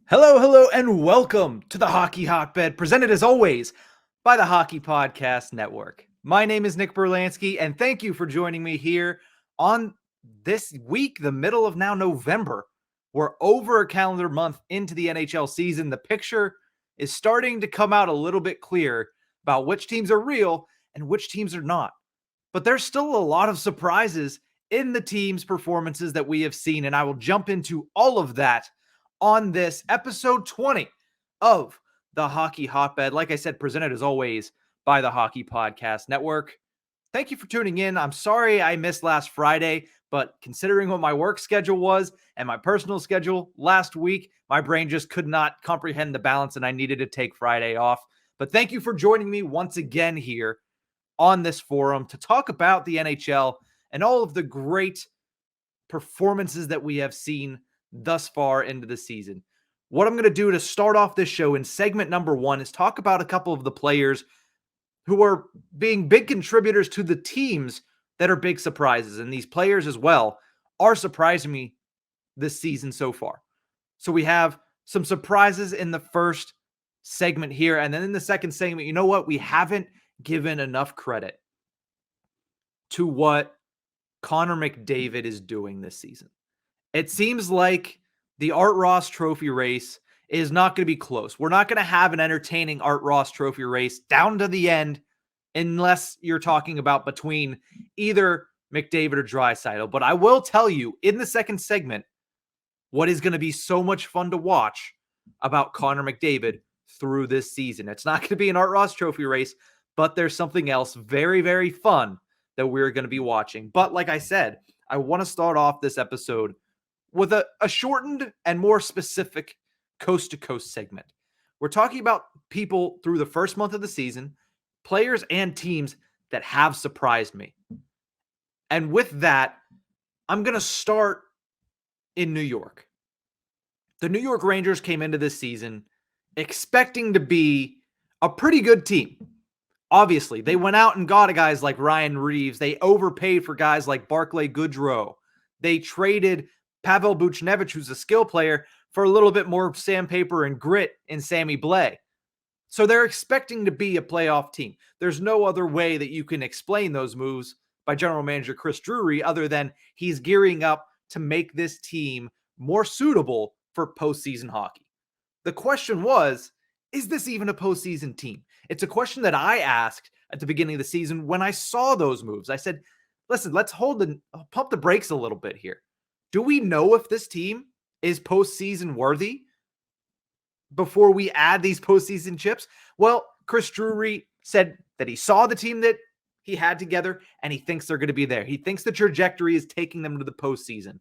Hello, hello, and welcome to the Hockey Hotbed, presented as always by the Hockey Podcast Network. My name is Nick Brlansky, and thank you for joining me here on this week, the middle of now November. We're over a calendar month into the NHL season. The picture is starting to come out a little bit clear about which teams are real and which teams are not. But there's still a lot of surprises in the team's performances that we have seen, and I will jump into all of that on this episode 20 of the Hockey Hotbed. Like I said, presented as always by the Hockey Podcast Network. Thank you for tuning in. I'm sorry I missed last Friday, but considering what my work schedule was and my personal schedule last week, my brain just could not comprehend the balance and I needed to take Friday off. But thank you for joining me once again here on this forum to talk about the NHL and all of the great performances that we have seen thus far into the season. What I'm going to do to start off this show in segment number one is talk about a couple of the players who are being big contributors to the teams that are big surprises. And these players as well are surprising me this season so far. So we have some surprises in the first segment here. And then in the second segment, you know what? We haven't given enough credit to what Connor McDavid is doing this season. It seems like the Art Ross trophy race is not going to be close. We're not going to have an entertaining Art Ross trophy race down to the end unless you're talking about between either McDavid or Draisaitl. But I will tell you in the second segment what is going to be so much fun to watch about Connor McDavid through this season. It's not going to be an Art Ross trophy race, but there's something else very, very fun that we're going to be watching. But like I said, I want to start off this episode with a shortened and more specific coast-to-coast segment. We're talking about people through the first month of the season, players and teams that have surprised me. And with that, I'm going to start in New York. The New York Rangers came into this season expecting to be a pretty good team. Obviously, they went out and got guys like Ryan Reeves. They overpaid for guys like Barclay Goodrow. They traded Pavel Buchnevich, who's a skill player, for a little bit more sandpaper and grit in Sammy Blais. So they're expecting to be a playoff team. There's no other way that you can explain those moves by general manager Chris Drury other than he's gearing up to make this team more suitable for postseason hockey. The question was, is this even a postseason team? It's a question that I asked at the beginning of the season when I saw those moves. I said, listen, let's pump the brakes a little bit here. Do we know if this team is postseason worthy before we add these postseason chips? Well, Chris Drury said that he saw the team that he had together and he thinks they're going to be there. He thinks the trajectory is taking them to the postseason.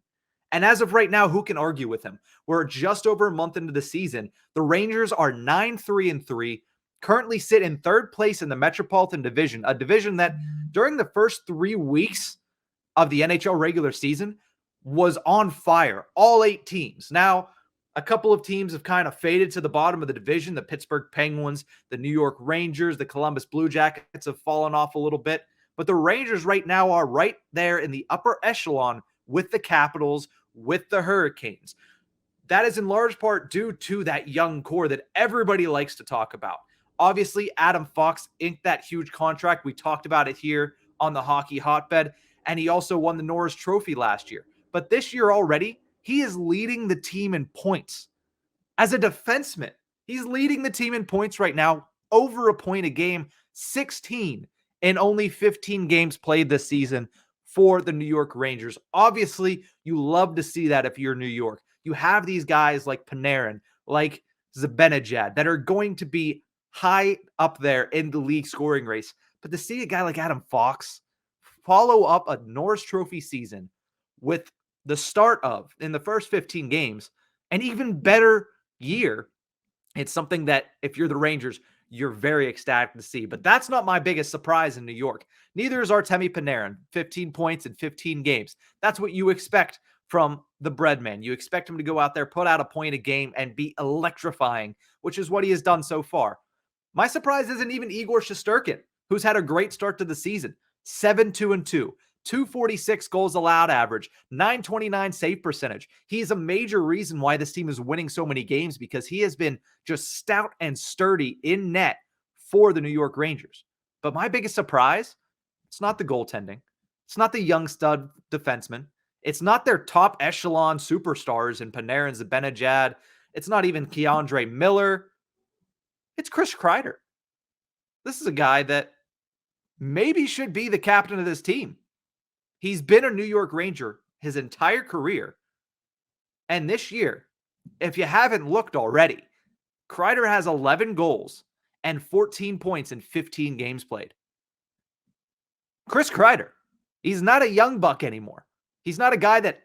And as of right now, who can argue with him? We're just over a month into the season. The Rangers are 9-3-3, currently sit in third place in the Metropolitan Division, a division that during the first 3 weeks of the NHL regular season was on fire, all 8 teams. Now, a couple of teams have kind of faded to the bottom of the division. The Pittsburgh Penguins, the New York Rangers, the Columbus Blue Jackets have fallen off a little bit. But the Rangers right now are right there in the upper echelon with the Capitals, with the Hurricanes. That is in large part due to that young core that everybody likes to talk about. Obviously, Adam Fox inked that huge contract. We talked about it here on the Hockey Hotbed, and he also won the Norris Trophy last year. But this year already, he is leading the team in points. As a defenseman, he's leading the team in points right now, over a point a game, 16 in only 15 games played this season for the New York Rangers. Obviously, you love to see that if you're New York. You have these guys like Panarin, like Zibanejad, that are going to be high up there in the league scoring race. But to see a guy like Adam Fox follow up a Norris Trophy season with the start of, in the first 15 games, an even better year, it's something that if you're the Rangers, you're very ecstatic to see. But that's not my biggest surprise in New York. Neither is Artemi Panarin, 15 points in 15 games. That's what you expect from the Breadman. You expect him to go out there, put out a point a game, and be electrifying, which is what he has done so far. My surprise isn't even Igor Shesterkin, who's had a great start to the season. 7-2-2. 246 goals allowed average, 929 save percentage. He's a major reason why this team is winning so many games because he has been just stout and sturdy in net for the New York Rangers. But my biggest surprise, it's not the goaltending. It's not the young stud defenseman. It's not their top echelon superstars in Panarin and Zibanejad. It's not even Keandre Miller. It's Chris Kreider. This is a guy that maybe should be the captain of this team. He's been a New York Ranger his entire career. And this year, if you haven't looked already, Krieder has 11 goals and 14 points in 15 games played. Chris Krieder, he's not a young buck anymore. He's not a guy that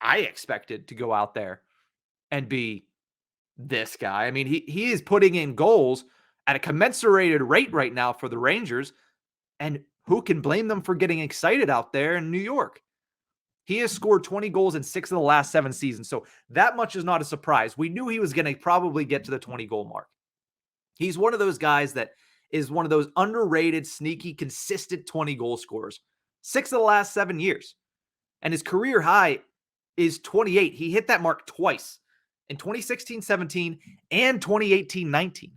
I expected to go out there and be this guy. I mean, he is putting in goals at a commensurated rate right now for the Rangers. And who can blame them for getting excited out there in New York? He has scored 20 goals in 6 of the last 7 seasons. So that much is not a surprise. We knew he was going to probably get to the 20-goal mark. He's one of those guys that is one of those underrated, sneaky, consistent 20-goal scorers. 6 of the last 7 years. And his career high is 28. He hit that mark twice in 2016-17 and 2018-19.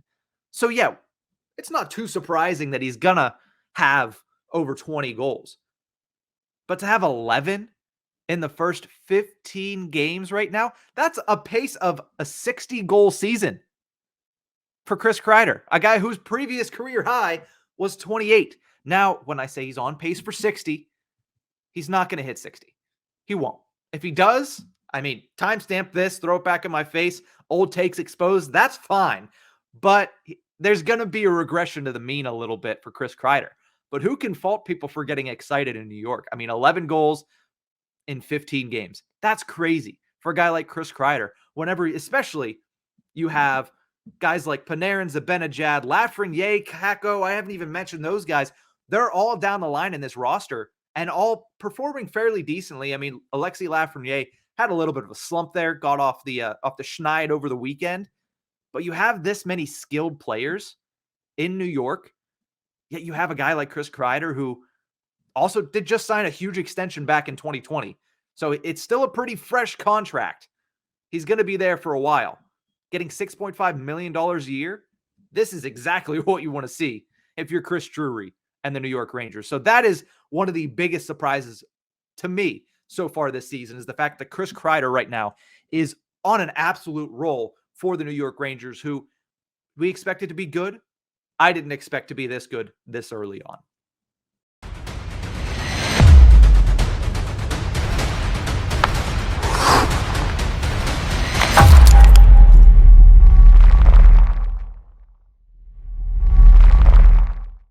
So yeah, it's not too surprising that he's going to have over 20 goals. But to have 11 in the first 15 games right now, that's a pace of a 60-goal season for Chris Kreider, a guy whose previous career high was 28. Now, when I say he's on pace for 60, he's not going to hit 60. He won't. If he does, I mean, timestamp this, throw it back in my face, old takes exposed, that's fine. But there's going to be a regression to the mean a little bit for Chris Kreider. But who can fault people for getting excited in New York? I mean, 11 goals in 15 games. That's crazy for a guy like Chris Kreider. Whenever, especially, you have guys like Panarin, Zibanejad, Lafreniere, Kakko. I haven't even mentioned those guys. They're all down the line in this roster and all performing fairly decently. I mean, Alexis Lafreniere had a little bit of a slump there, got off the schneid over the weekend. But you have this many skilled players in New York. Yet you have a guy like Chris Kreider who also did just sign a huge extension back in 2020. So it's still a pretty fresh contract. He's going to be there for a while. Getting $6.5 million a year, this is exactly what you want to see if you're Chris Drury and the New York Rangers. So that is one of the biggest surprises to me so far this season is the fact that Chris Kreider right now is on an absolute roll for the New York Rangers, who we expected to be good. I didn't expect to be this good this early on.